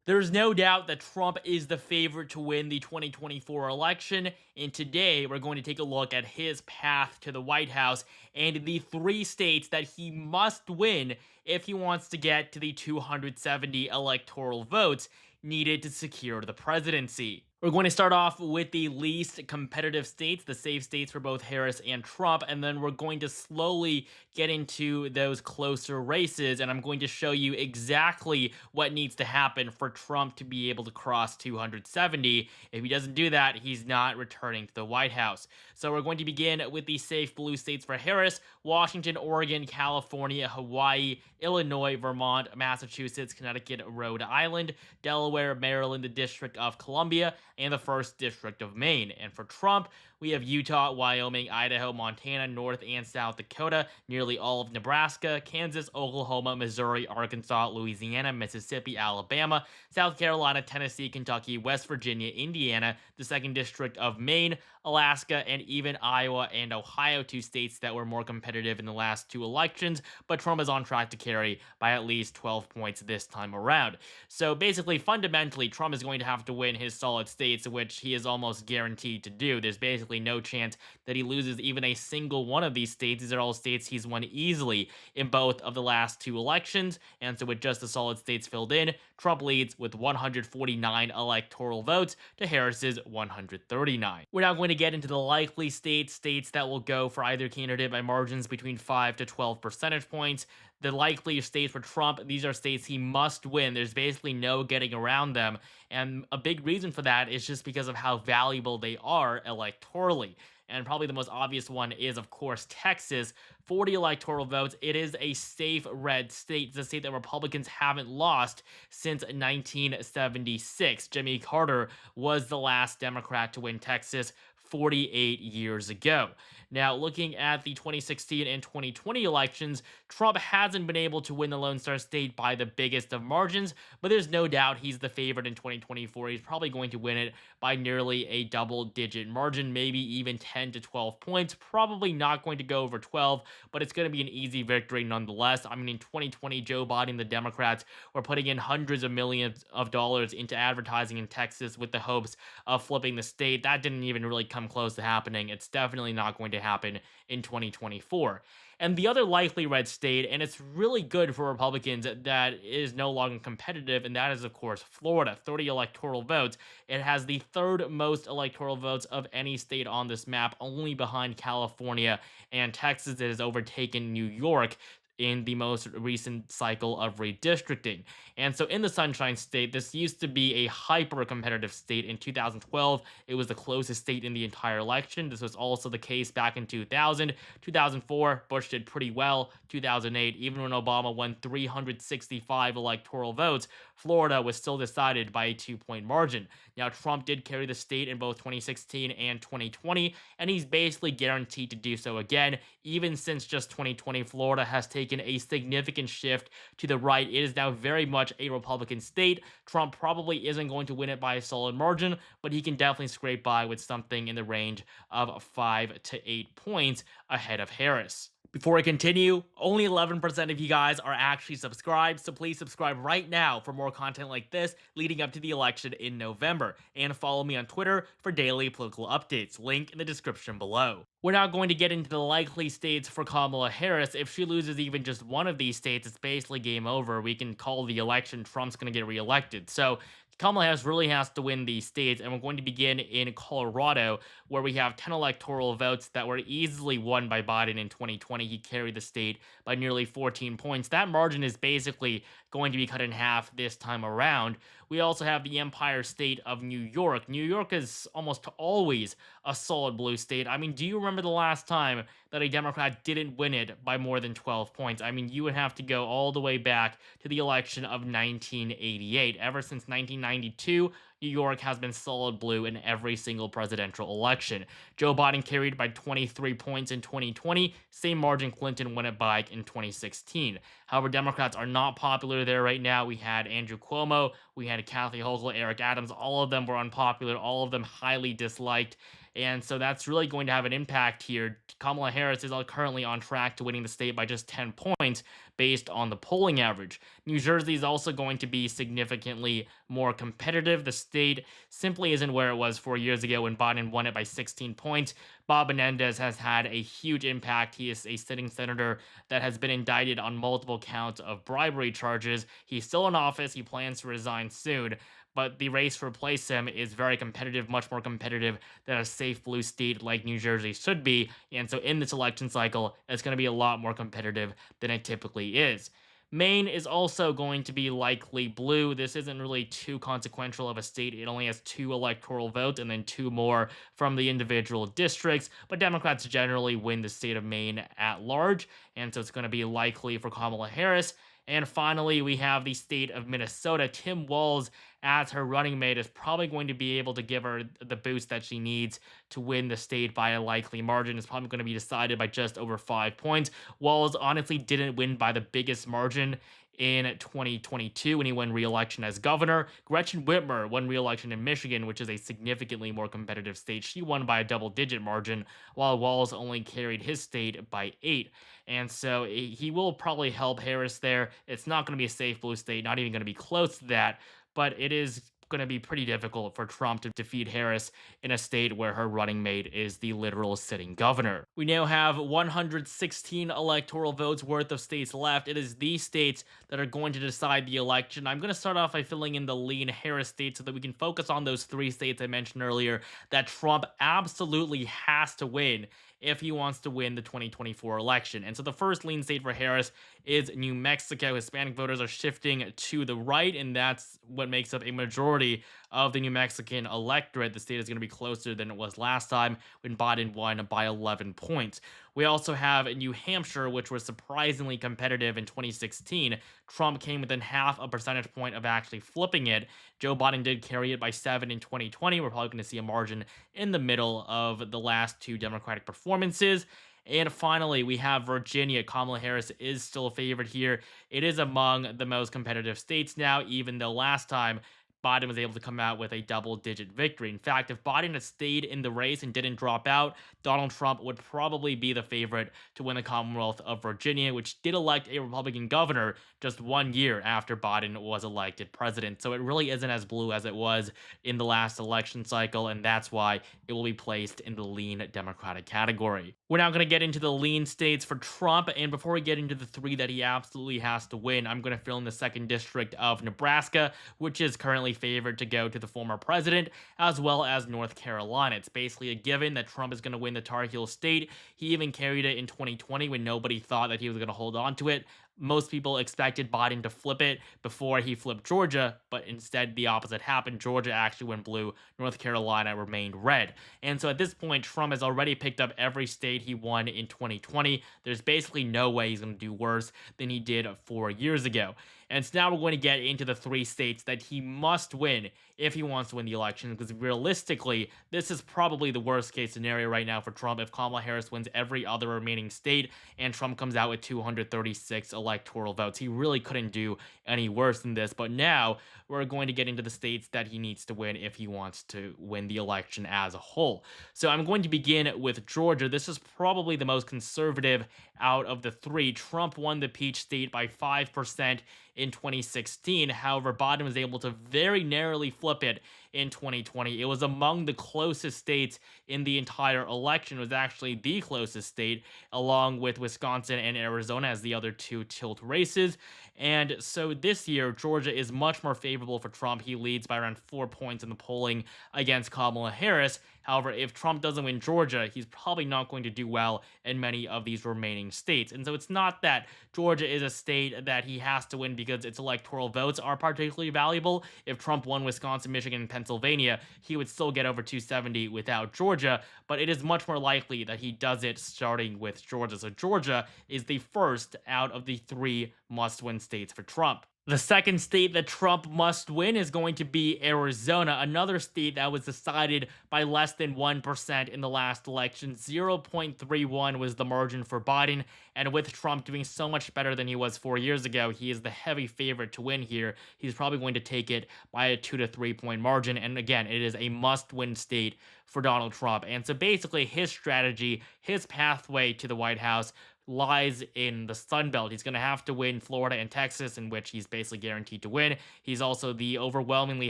There's no doubt that Trump is the favorite to win the 2024 election, and today we're going to take a look at his path to the White House and the three states that he must win if he wants to get to the 270 electoral votes needed to secure the presidency. We're going to start off with the least competitive states, the safe states for both Harris and Trump, and then we're going to slowly get into those closer races, and I'm going to show you exactly what needs to happen for Trump to be able to cross 270. If he doesn't do that, he's not returning to the White House. So we're going to begin with the safe blue states for Harris: Washington, Oregon, California, Hawaii, Illinois, Vermont, Massachusetts, Connecticut, Rhode Island, Delaware, Maryland, the District of Columbia, and the 1st District of Maine. And for Trump, we have Utah, Wyoming, Idaho, Montana, North and South Dakota, nearly all of Nebraska, Kansas, Oklahoma, Missouri, Arkansas, Louisiana, Mississippi, Alabama, South Carolina, Tennessee, Kentucky, West Virginia, Indiana, the 2nd District of Maine, Alaska, and even Iowa and Ohio, two states that were more competitive in the last two elections, but Trump is on track to carry by at least 12 points this time around. So basically, fundamentally, Trump is going to have to win his solid states, which he is almost guaranteed to do. There's basically no chance that he loses even a single one of these states. These are all states he's won easily in both of the last two elections, and so with just the solid states filled in, Trump leads with 149 electoral votes to Harris's 139. We're now going to get into the likely states that will go for either candidate by margins between 5 to 12 percentage points. The likely states for Trump, these are states he must win. There's basically no getting around them. And a big reason for that is just because of how valuable they are electorally. And probably the most obvious one is, of course, Texas. 40 electoral votes. It is a safe red state. It's a state that Republicans haven't lost since 1976. Jimmy Carter was the last Democrat to win Texas 48 years ago. Now, looking at the 2016 and 2020 elections, Trump hasn't been able to win the Lone Star State by the biggest of margins, but there's no doubt he's the favorite in 2024. He's probably going to win it by nearly a double-digit margin, maybe even 10 to 12 points. Probably not going to go over 12, but it's going to be an easy victory nonetheless. I mean, in 2020, Joe Biden and the Democrats were putting in hundreds of millions of dollars into advertising in Texas with the hopes of flipping the state. That didn't even really come close to happening. It's definitely not going to happen in 2024. And the other likely red state, and it's really good for Republicans that is no longer competitive, and that is, of course, Florida. 30 electoral votes. It has the third most electoral votes of any state on this map, only behind California and Texas. It has overtaken New York in the most recent cycle of redistricting. And so in the Sunshine State, this used to be a hyper competitive state. In 2012, it was the closest state in the entire election. This was also the case back in 2000. 2004, Bush did pretty well. 2008, even when Obama won 365 electoral votes, Florida was still decided by a 2-point margin. Now, Trump did carry the state in both 2016 and 2020, and he's basically guaranteed to do so again. Even since just 2020, Florida has taken a significant shift to the right. It is now very much a Republican state. Trump probably isn't going to win it by a solid margin, but he can definitely scrape by with something in the range of 5 to 8 points ahead of Harris. Before I continue, only 11% of you guys are actually subscribed, so please subscribe right now for more content like this leading up to the election in November, and follow me on Twitter for daily political updates, link in the description below. We're now going to get into the likely states for Kamala Harris. If she loses even just one of these states, it's basically game over. We can call the election. Trump's going to get reelected. So Kamala Harris really has to win these states, and we're going to begin in Colorado, where we have 10 electoral votes that were easily won by Biden in 2020. He carried the state by nearly 14 points. That margin is basically going to be cut in half this time around. We also have the Empire State of New York. New York is almost always a solid blue state. I mean, do you remember the last time that a Democrat didn't win it by more than 12 points? I mean, you would have to go all the way back to the election of 1988. Ever since 1992, New York has been solid blue in every single presidential election. Joe Biden carried by 23 points in 2020, same margin Clinton won it by in 2016. However, Democrats are not popular there right now. We had Andrew Cuomo, we had Kathy Hochul, Eric Adams, all of them were unpopular, all of them highly disliked. And so that's really going to have an impact here. Kamala Harris is currently on track to winning the state by just 10 points, based on the polling average. New Jersey is also going to be significantly more competitive. The state simply isn't where it was 4 years ago when Biden won it by 16 points. Bob Menendez has had a huge impact. He is a sitting senator that has been indicted on multiple counts of bribery charges. He's still in office. He plans to resign soon. But the race to replace him is very competitive, much more competitive than a safe blue state like New Jersey should be. And so in this election cycle, it's going to be a lot more competitive than it typically is. Maine is also going to be likely blue. This isn't really too consequential of a state. It only has 2 electoral votes and then 2 more from the individual districts. But Democrats generally win the state of Maine at large. And so it's going to be likely for Kamala Harris. And finally, we have the state of Minnesota. Tim Walz, as her running mate, is probably going to be able to give her the boost that she needs to win the state by a likely margin. It's probably going to be decided by just over 5 points. Walz honestly didn't win by the biggest margin in 2022 when he won re-election as governor. Gretchen Whitmer won re-election in Michigan, which is a significantly more competitive state. She won by a double-digit margin, while Walz only carried his state by 8. And so he will probably help Harris there. It's not going to be a safe blue state, not even going to be close to that, but it is going to be pretty difficult for Trump to defeat Harris in a state where her running mate is the literal sitting governor. We now have 116 electoral votes worth of states left. It is these states that are going to decide the election. I'm going to start off by filling in the lean Harris states so that we can focus on those 3 states I mentioned earlier that Trump absolutely has to win if he wants to win the 2024 election. And so the first lean state for Harris is New Mexico. Hispanic voters are shifting to the right, and that's what makes up a majority of the New Mexican electorate. The state is going to be closer than it was last time when Biden won by 11 points. We also have New Hampshire, which was surprisingly competitive in 2016. Trump came within half a percentage point of actually flipping it. Joe Biden did carry it by 7 in 2020. We're probably going to see a margin in the middle of the last 2 Democratic performances. And finally, we have Virginia. Kamala Harris is still a favorite here. It is among the most competitive states now, even though last time Biden was able to come out with a double-digit victory. In fact, if Biden had stayed in the race and didn't drop out, Donald Trump would probably be the favorite to win the Commonwealth of Virginia, which did elect a Republican governor just 1 year after Biden was elected president. So it really isn't as blue as it was in the last election cycle, and that's why it will be placed in the lean Democratic category. We're now going to get into the lean states for Trump, and before we get into the 3 that he absolutely has to win, I'm going to fill in the 2nd district of Nebraska, which is currently favored to go to the former president, as well as North Carolina. It's basically a given that Trump is going to win the Tar Heel state. He even carried it in 2020 when nobody thought that he was going to hold on to it. Most people expected Biden to flip it before he flipped Georgia, but instead the opposite happened. Georgia actually went blue, North Carolina remained red. And so at this point, Trump has already picked up every state he won in 2020. There's basically no way he's going to do worse than he did 4 years ago. And so now we're going to get into the 3 states that he must win if he wants to win the election, because realistically, this is probably the worst case scenario right now for Trump if Kamala Harris wins every other remaining state and Trump comes out with 236 electoral votes. He really couldn't do any worse than this, but now we're going to get into the states that he needs to win if he wants to win the election as a whole. So I'm going to begin with Georgia. This is probably the most conservative out of the 3. Trump won the Peach State by 5% in 2016. However, Biden was able to very narrowly flip it in 2020. It was among the closest states in the entire election. It was actually the closest state, along with Wisconsin and Arizona as the other 2 tilt races. And so this year, Georgia is much more favorable for Trump. He leads by around 4 points in the polling against Kamala Harris. However, if Trump doesn't win Georgia, he's probably not going to do well in many of these remaining states. And so it's not that Georgia is a state that he has to win because its electoral votes are particularly valuable. If Trump won Wisconsin, Michigan, and Pennsylvania, he would still get over 270 without Georgia, but it is much more likely that he does it starting with Georgia. So Georgia is the first out of the 3 must-win states for Trump. The second state that Trump must win is going to be Arizona, another state that was decided by less than 1% in the last election. 0.31 was the margin for Biden, and with Trump doing so much better than he was 4 years ago, he is the heavy favorite to win here. He's probably going to take it by a 2 to 3 point margin, and again, it is a must-win state for Donald Trump. And so basically his strategy, his pathway to the White House lies in the Sun Belt. He's going to have to win Florida and Texas, in which he's basically guaranteed to win. He's also the overwhelmingly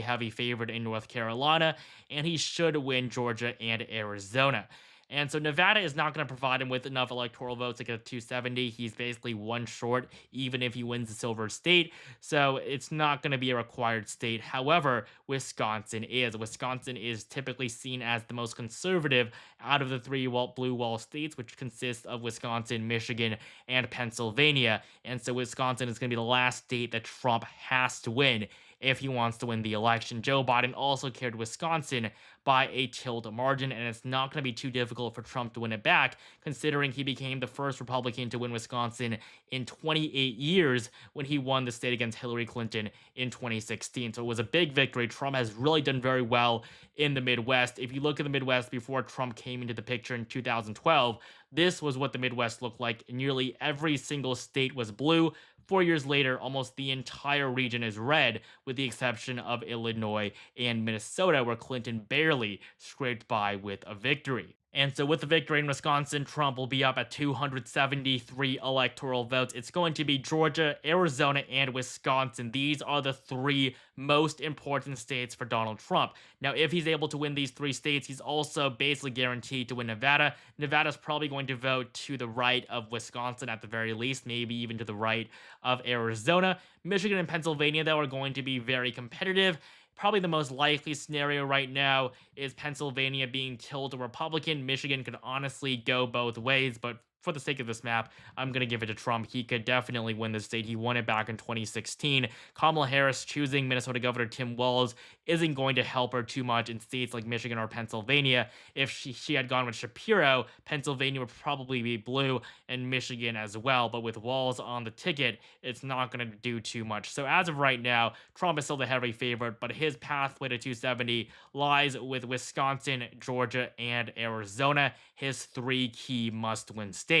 heavy favorite in North Carolina, and he should win Georgia and Arizona. And so Nevada is not going to provide him with enough electoral votes to get to 270. He's basically one short, even if he wins the silver state. So it's not going to be a required state. However, Wisconsin is. Wisconsin is typically seen as the most conservative out of the three blue wall states, which consist of Wisconsin, Michigan, and Pennsylvania. And so Wisconsin is going to be the last state that Trump has to win if he wants to win the election. Joe Biden also carried Wisconsin by a tilt margin, and it's not going to be too difficult for Trump to win it back, considering he became the first Republican to win Wisconsin in 28 years when he won the state against Hillary Clinton in 2016. So it was a big victory. Trump has really done very well in the Midwest. If you look at the Midwest before Trump came into the picture in 2012, this was what the Midwest looked like. Nearly every single state was blue. 4 years later, almost the entire region is red, with the exception of Illinois and Minnesota, where Clinton barely scraped by with a victory. And so, with the victory in Wisconsin, Trump will be up at 273 electoral votes. It's going to be Georgia, Arizona, and Wisconsin. These are the three most important states for Donald Trump. Now, if he's able to win these three states, he's also basically guaranteed to win Nevada. Nevada's probably going to vote to the right of Wisconsin at the very least, maybe even to the right of Arizona. Michigan and Pennsylvania, though, are going to be very competitive. Probably the most likely scenario right now is Pennsylvania being tilted Republican. Michigan could honestly go both ways, but for the sake of this map, I'm going to give it to Trump. He could definitely win the state. He won it back in 2016. Kamala Harris choosing Minnesota Governor Tim Walz isn't going to help her too much in states like Michigan or Pennsylvania. If she had gone with Shapiro, Pennsylvania would probably be blue and Michigan as well. But with Walz on the ticket, it's not going to do too much. So as of right now, Trump is still the heavy favorite, but his pathway to 270 lies with Wisconsin, Georgia, and Arizona, his three key must-win states.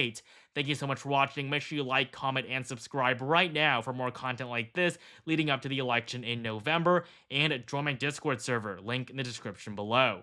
Thank you so much for watching. Make sure you like, comment, and subscribe right now for more content like this leading up to the election in November. And join my Discord server, link in the description below.